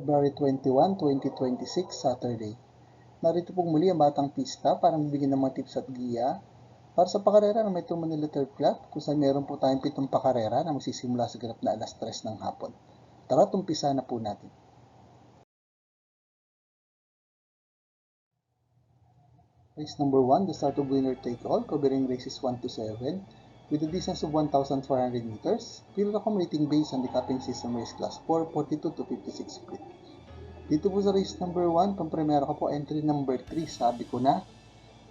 February 21, 2026, Saturday. Narito pong muli ang Batang Pista para mabigyan ng mga tips at giya para sa pakarera ng Metro Manila Turf Club kung saan meron po tayong 7 pakarera na magsisimula sa ganap na alas 3 ng hapon. Tara, tumpisa na po natin. Race number 1, the start of winner take all, covering races 1 to 7 with a distance of 1,400 meters. Field accommodating based on the capping system race class 4, 42 to 56 split. Dito po sa race number 1, pang-primera ko po entry number 3, sabi ko na.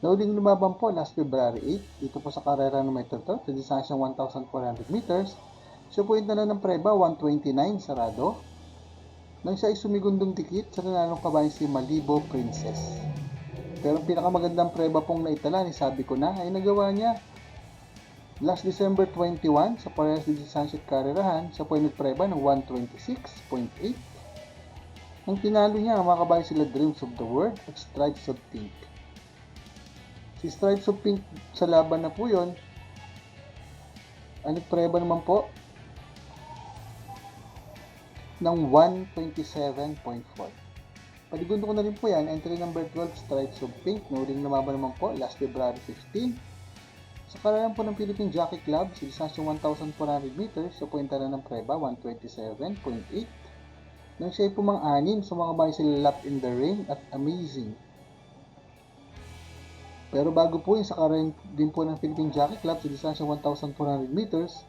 Nauling lumaban po last February 8, dito po sa karera ng Metro Turf, sa distansyang 1,400 meters. Siya po yung na ng preba, 129, sarado. Nang siya ay sumigundong dikit, sa nanalong kabayan si Malibo Princess. Pero pinakamagandang preba pong naitala ni sabi ko na ay nagawa niya. Last December 21, sa parehas din sa Sunset Karerahan, siya po ay nagpreba ng 126.8. Ang tinalo niya, mga kabayan sila Dreams of the World at Stripes of Pink. Si Stripes of Pink sa laban na po yun, ang nagpreba naman po ng 127.4. Paligundo ko na rin po yan, entry number 12, Stripes of Pink, nauling lumaban naman po last February 15. Sa karerahan po ng Philippine Jockey Club, sa distansyang 1,400 meters, sa puwenta na ng preba, 127.8. Nang siya ay pumang-anim sa mga bahay sila Lap in the Rain at Amazing. Pero bago po yung sa karerahan din po ng Philippine Jockey Club, sa distansyang 1,400 meters,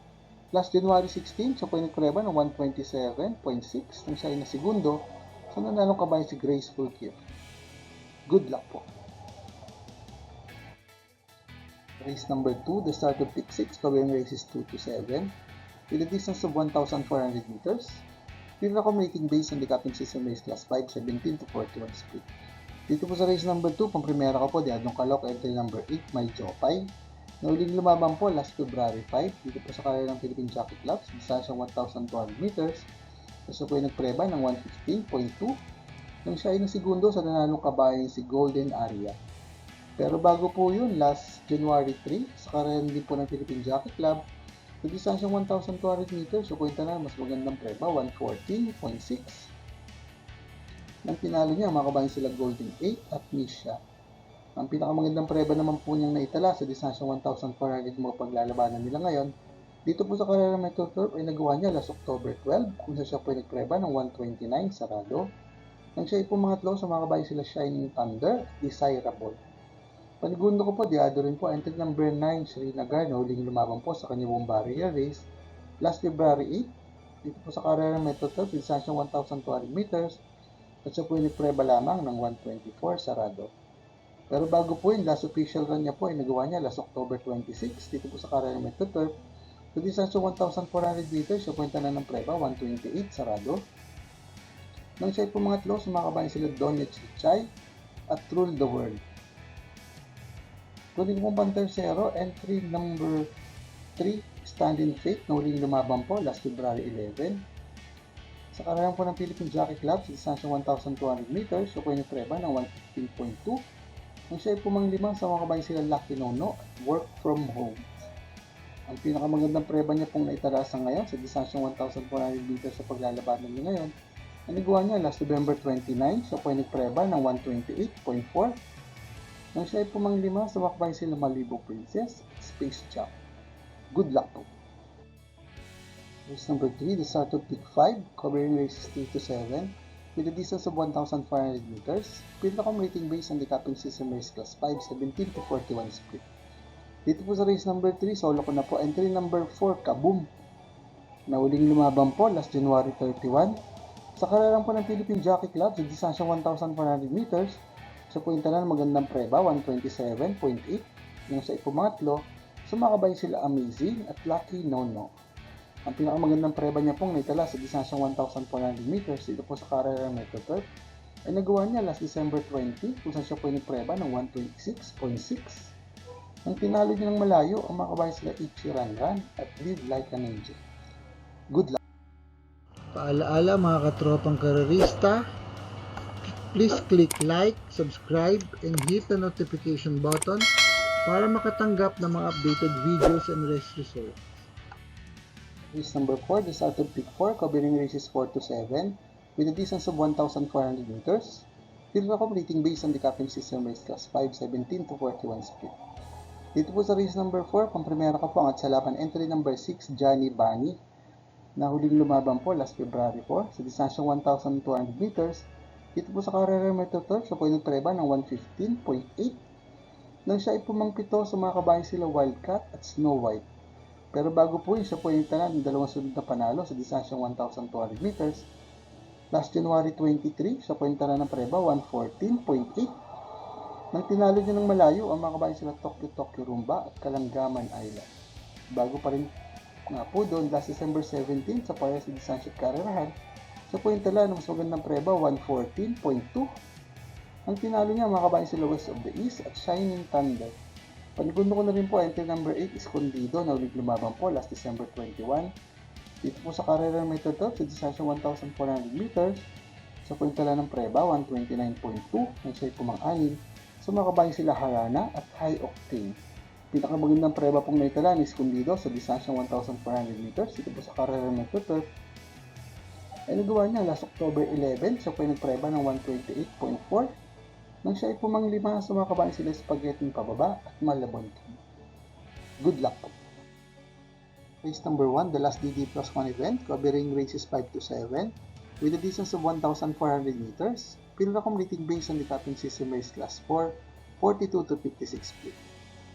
last January 16, siya po ay nagpreba ng 127.6. Nang siya ay nasigundo, sa nanalong kabayan si Graceful Gift. Good luck po. Race number 2, the start of pick 6, covering races 2 to 7, with a distance of 1,400 meters. Field accommodating based on the capping system race class 5, 17 to 41 split. Dito po sa race number 2, pang-primera ko po, Diadong Calooc, entry number 8, May Jopay. Nauling lumaban po last February 5, dito po sa karera ng Philippine Jockey Club, sa distansyang 1,200 meters. So po ay nagpreba ng 115.2. Nang siya ay nasigundo sa nanalong kabayan si Golden Aria. Pero bago po yun, last January 3, sa karera din po ng Philippine Jockey Club, sa distansyang 1,200 meters, so kwenta na mas magandang preba, 114.6. Nang pinalo niya, mga kabayan sila Golden 8 at Misha. Ang pinakamagandang preba naman po niyang naitala sa distansyang 1,400 mga paglalabanan nila ngayon, dito po sa karera ng Metro Turf ay nagawa niya last October 12, kung siya po ay nagpreba ng 129, sarado. Nang siya ay pumangatlo sa mga kabayan sila Shining Thunder, Desirable. Panigundo ko po, diado rin po, entry number 9, Srinagar, na huling lumaban po sa kanyang barrier race last February 8, dito po sa karera ng Metro Turf, distansyang 1,200 meters, at siya po ay nagpreba lamang ng 124, sarado. Pero bago po yun, last official run niya po ay nagawa niya last October 26, dito po sa karera ng Metro Turf, sa distansyang 1,400 meters, siya kwenta na ng preba, 128, sarado. Nang siya ay pumangatlo, sumakabayan sila Donny Chichay at Rule the World. Kunin kong pang-tercero, entry number 3, Stand in Faith, na huling lumaban po last February 11. Sa karerahan po ng Philippine Jockey Club, sa distansyang 1,200 meters, siya po ay nagpreba ng 115.2. Nang siya ay pumanglima, sumakabayan sila Lucky Nono at Work From Home. Ang pinakamagandang preba niya pong naitalasan ngayon sa distansyang 1,400 meters sa paglalabanan niya ngayon, ang nagawa niya last November 29, siya po ay nagpreba ng 128.4. Nang siya ay pumanglima, sa makbayan sila Malibo Princess, Space Jump. Good luck po. Race number 3, the start of pick 5, covering races 3 to 7, with a distance of 1,500 meters. Field accommodating based on the capping system race class 5, 17 to 41 split. Dito po sa race number 3, solo ko na po, entry number 4, Kaboom. Nauling lumaban po last January 31. Sa karerang po ng Philippine Jockey Club, sa distansyang 1,400 meters, sa puwenta na magandang preba, 127.8. Nang sa ipumatlo, sumakabay sila Amazing at Lucky Nono. Ang pinakamagandang preba niya pong naitala sa distansyang 1,400 meters dito po sa karera ng Metro Turf ay nagawa niya last December 20, kung saan siya po yung preba ng 126.6. Ang tinalo niya ng malayo, ang mga kabayan sila Ichi Ranran at Live Like an Angel. Good luck! Paalaala mga katropang karerista, please click like, subscribe, and hit the notification button para makatanggap ng mga updated videos and race results. Race number 4, the start of pick 4, covering races 4 to 7, with a distance of 1,400 meters. Field completing based on the capping system race class 5, 17 to 41 split. Dito po sa race number 4, pang-primera ka po ang at salapan entry number 6, Johnny Bunny, na huling lumaban po last February 4 sa distansyang 1,200 meters. Dito po sa Carrera Metro Turf, siya po ay nagpreba ng 115.8. Nang siya ay pumangpito sa mga kabayan sila Wildcat at Snow White. Pero bago po yun, siya po ay nagtala ng dalawang sunod na panalo sa distansyang 1,200 meters. Last January 23, siya po ay nagtala ng preba 114.8. Nang tinalo niya ng malayo ang mga kabayan sila Tokyo Rumba at Kalangaman Island. Bago pa rin nga po doon, last December 17 sa parehas sa distansya at karerahan, siya po yung tala ng mas magandang preba 114.2. Ang tinalo niya mga kabayan sila West of the East at Shining Thunder. Panigundo ko na rin po entry number 8, Escondido, na ulit lumabang po last December 21. Dito po sa Carrera Metro Turf sa distansya 1,400 meters, siya po yung tala ng preba 129.2 nang siya ay pumang-anim. So mga kabayan sila Harana at High Octane. Pinakamagandang preba pong naitala ni Escondido sa distansyang 1,400 meters dito po sa Carrera Metro Turf. Ay nagawa niya last October 11, siya po ay nagpreba ng 128.4 nang siya ay pumanglima sa mga kabayan sila Spaghetti pababa at Malabon King. Good luck po! Race number 1, the last DD plus 1 event, covering races 5 to 7 with a distance of 1,400 meters. Pinaka-completing based on the capping system race class 4, 42 to 56 split.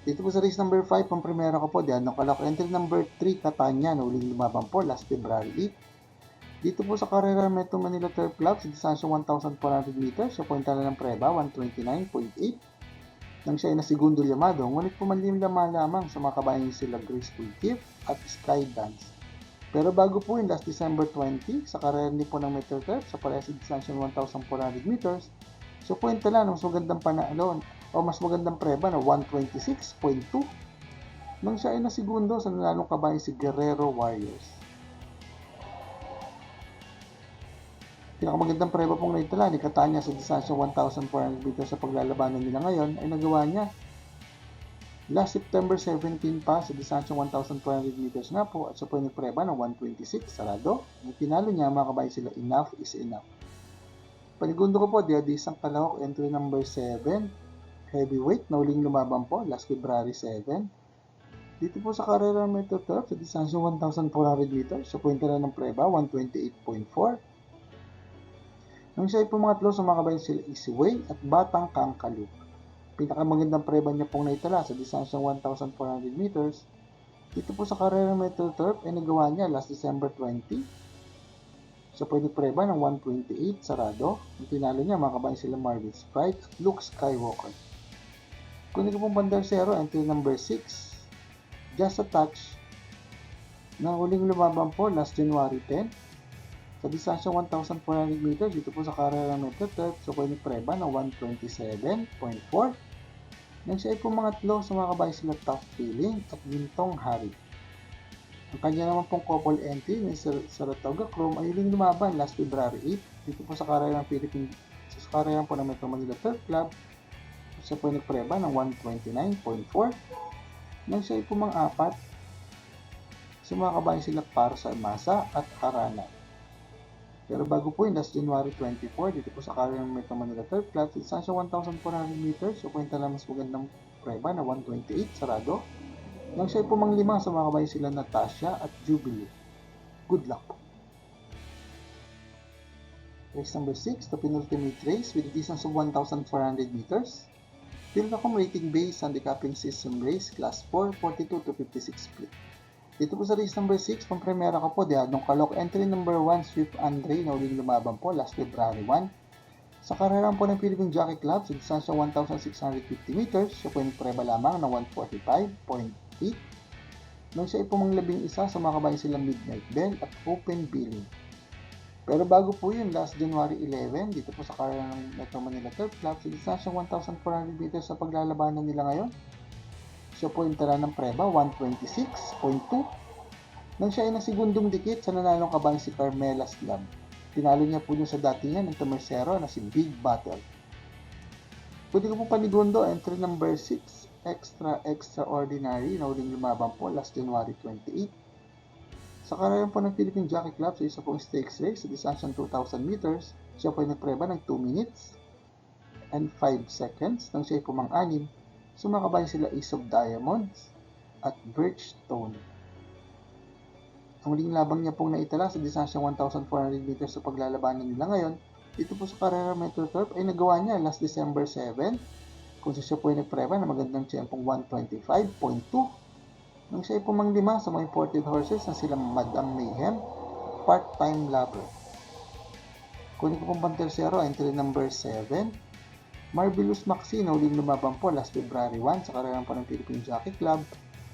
Dito po sa race number 5, pang primera ko po, diyan nakalak entry number 3, Catania, na uling lumabang po last February 8. Dito po sa Carrera Metro Manila Turf Club, sa distansya 1,400 meters, siya po yung tala ng preba, 129.8. Nang siya ay nasigundo llamado, ngunit pumanlim lamang sa mga kabayan sila Graceful Gift at Skydance. Pero bago po yung last December 20, sa karera po ng Metro Turf, sa parehas sa distansya 1,400 meters, so po yung tala ng mas magandang panalo o mas magandang preba na 126.2 nang siya ay nasigundo sa nanalong kabayan si Guerrero Warriors. Pinakamagandang preba pong naitala ni Catania sa distansya 1,400 meters sa paglalabanan nila ngayon ay nagawa niya last September 17 pa sa distansya 1,400 meters nga po at siya po yung nagpreba ng 126 sarado. Ang pinalo niya mga kabayan sila Enough is Enough. Panigundo ko po, Diadisang Calahok entry number 7, heavyweight na uling lumaban po last February 7. Dito po sa Carrera Metro Turf sa distansya 1,400 meters, siya po yung tala ng preba 128.4. Nang siya ay pumangatlo sa mga kabayan sila Easyway at Batang Kangkalug. Pinakamagandang preba niya pong naitala sa distansyang 1,400 meters. Dito po sa Carrera Metro Turf ay nagawa niya last December 20. Siya po ay nagpreba ng 128 sarado. Ang tinalo niya mga kabayan sila Marvin Sprite at Luke Skywalker. Kunin ko pong bandersero, entry number 6, Just a Touch, na huling lumaban po last January 10. Sa distansyang 1,400 meters, dito po sa Carrera Metro Turf, so po ay nagpreba ng 127.4. Nang siya ay pumangatlo sa mga kabayan sila Tough Feeling at Gintong Hari. Ang kanya naman pong couple entry ni Saratoga Chrome ay huling lumaban last February 8 dito po sa Carrera po ng Metro Manila Turf Club. Siya po ay nagpreba ng 129.4. Nang siya ay pumang-apat sa mga kabayan sila Parsa Masa at Harana. Pero bago po yung last January 24, dito po sa Carrera Metro Manila Turf Club, sa distansya 1,400 meters, so po yung tala mas magandang preba na 128 sarado. Nang siya ay pumanglima sa mga kabayan sila Natasha at Jubilee. Good luck po! Race number 6, the penultimate race with a distance of 1,400 meters. Pilcom rating based on the capping system race, class 4, 42 to 56 split. Dito po sa race number 6, pang primera ko po, Diadong Calok, entry number 1, Swift Andre, na uling lumaban po last February 1. Sa karerang po ng Philippine Jockey Club, sa distansya 1,650 meters, siya po yung preba lamang na 145.8. Nang siya ay pumanglabing isa sa mga kabayan sila Midnight Bell at Open Billing. Pero bago po yun, last January 11, dito po sa karerang ng Metro Manila Turf Club, sa distansya 1,400 meters sa paglalabanan nila ngayon, siya po yung tala ng preba, 126.2. Nang siya ay nasigundong dikit sa nanalong kabayan si Carmela Slab. Tinalo niya po yung sa dati niya ng Tomersero na si Big Battle. Pwede ko po panigundo, entry number 6, Extraordinary, na uling lumaban po last January 28. Sa karera po ng Philippine Jockey Club sa isa pong stakes race sa distansyang 2,000 meters, siya po ay nagpreba ng 2 minutes and 5 seconds nang siya ay pumang-anim. Sumakabay sila Ace of Diamonds at Birchstone. Ang muling labang niya pong naitala sa distansyang 1,400 meters sa paglalabanan nila ngayon, dito po sa karera Metro Turf ay nagawa niya last December 7, kung siya po ay nagpreba na magandang tiyempong 125.2. Nang siya ay pumanglima sa mga imported horses na sila Madam Mayhem, part-time lover. Kunin ko pong pang-tersero, entry number 7, Marvelous Maxi na uling lumabang po last February 1 sa karerang po ng Philippine Jockey Club.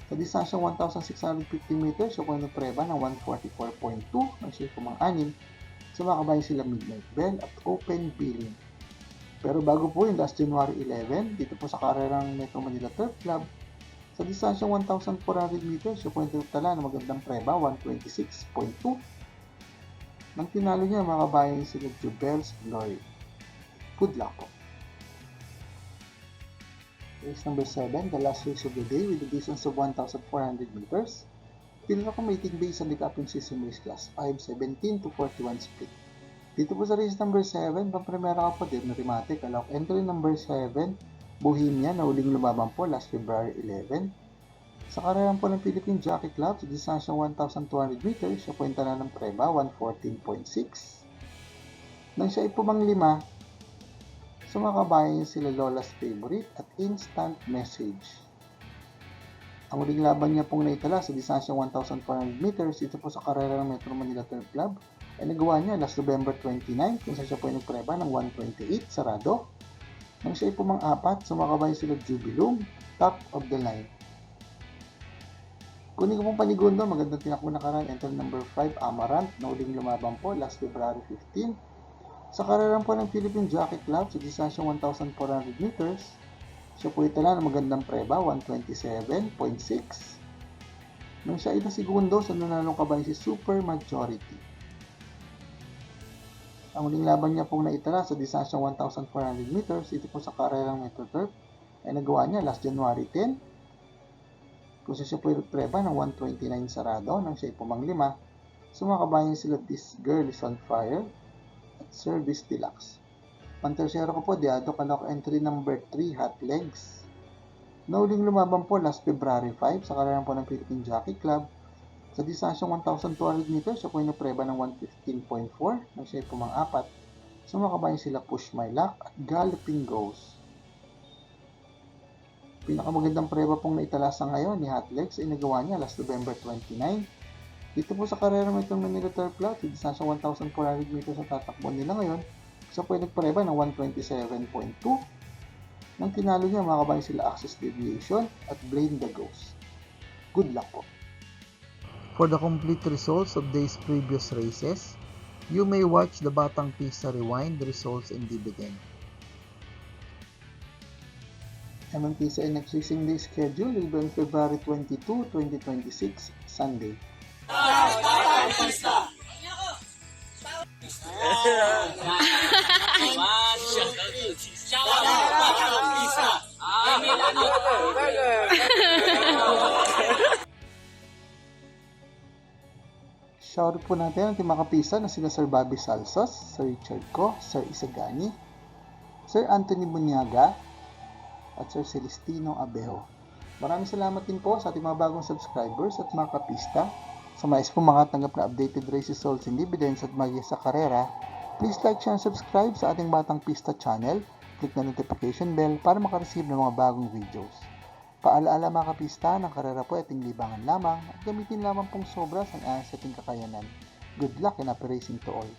Sa distansyang 1,650 meters, siya po ay nagpreba ng 144.2 nang siya ay pumang-anim. Sumakabayan sila Midnight Bell at Open Billing. Pero bago po yung last January 11, dito po sa karerang Metro Manila Turf Club, sa distansyang 1,400 meters, siya po ay nagtala ng magandang preba, 126.2. Nang tinalo niya, makabayan sila Jubel's Glory. Good luck po. Race number 7, the last race of the day with a distance of 1,400 meters. Pinaka-mating base ang Decathlon System Race Class 5, 17 to 41 split. Dito po sa race number 7, pang-primera ka po din, Rimatic, alok entry number 7, Bohemia na uling lumabang po last February 11. Sa karerang po ng Philippine Jockey Club sa distansyang 1,200 meters, siya po yung tala ng preba, 114.6. Nang siya ay pumanglima, sumakabayan sila Lola's Favorite at Instant Message. Ang uling laban niya pong naitala sa distansyang 1,400 meters dito po sa karera ng Metro Manila Turf Club ay nagawa niya last November 29 kung saan siya po ay nagpreba ng 128 sarado. Nang siya ay pumang-apat, sumakabay sila Jubilum, top of the line. Kunin ko pong panigundo, magandang tinakbo na karan, entry number 5, Amaranth, na uling lumabang po last February 15. Sa karerang po ng Philippine Jockey Club sa distansyang 1,400 meters, siya po itala ng magandang preba, 127.6. Nang siya ay nasigundo, sa nanalong kabayan si Super Majority. Ang uling laban niya pong naitala sa distansyang 1,400 meters dito po sa karerang Metro Turf ay nagawa niya last January 10 kung siya po ay preba ng 129 sarado nang siya ay pumanglima. Sumakabayan sila This Girl is on Fire at Service Deluxe. Pang-tersero ko po, Diado Calok entry number 3, Hot Legs. Na uling lumabang po last February 5 sa karerang po ng Philippine Jockey Club. Sa distansyang 1,200 meters, siya po ay napreba ng 115.4 nang siya ay pumang-apat. Sumakabayan sila Push My Luck at Galloping Ghost. Pinakamagandang preba pong naitala sa ngayon ni Hot Legs ay nagawa niya last November 29. Dito po sa karera Metro Manila Turf Club, sa distansyang 1,400 meters ang tatakbo nila ngayon, siya po ay nagpreba ng 127.2. Nang tinalo niya, makabayan sila Access Deviation at Blame the Ghost. Good luck po. For the complete results of these previous races, you may watch the Batang Pista Rewind results and dividend. MMPCA next racing day schedule will be on February 22, 2026, Sunday. Shoutout po natin ang ating mga kapisa na sila Sir Bobby Salsos, Sir Richard Co, Sir Isagani, Sir Anthony Bunyaga, at Sir Celestino Abejo. Maraming salamat din po sa ating mga bagong subscribers at mga kapista. Sa mais po makatanggap na updated race results and dividends at magic sa karera, please like, share, and subscribe sa ating Batang Pista channel. Click na notification bell para makareceive ng mga bagong videos. Paalaala mga kapista, ng karera po ay ating libangan lamang at gamitin lamang pong sobra sa ating kakayanan. Good luck and happy racing to all!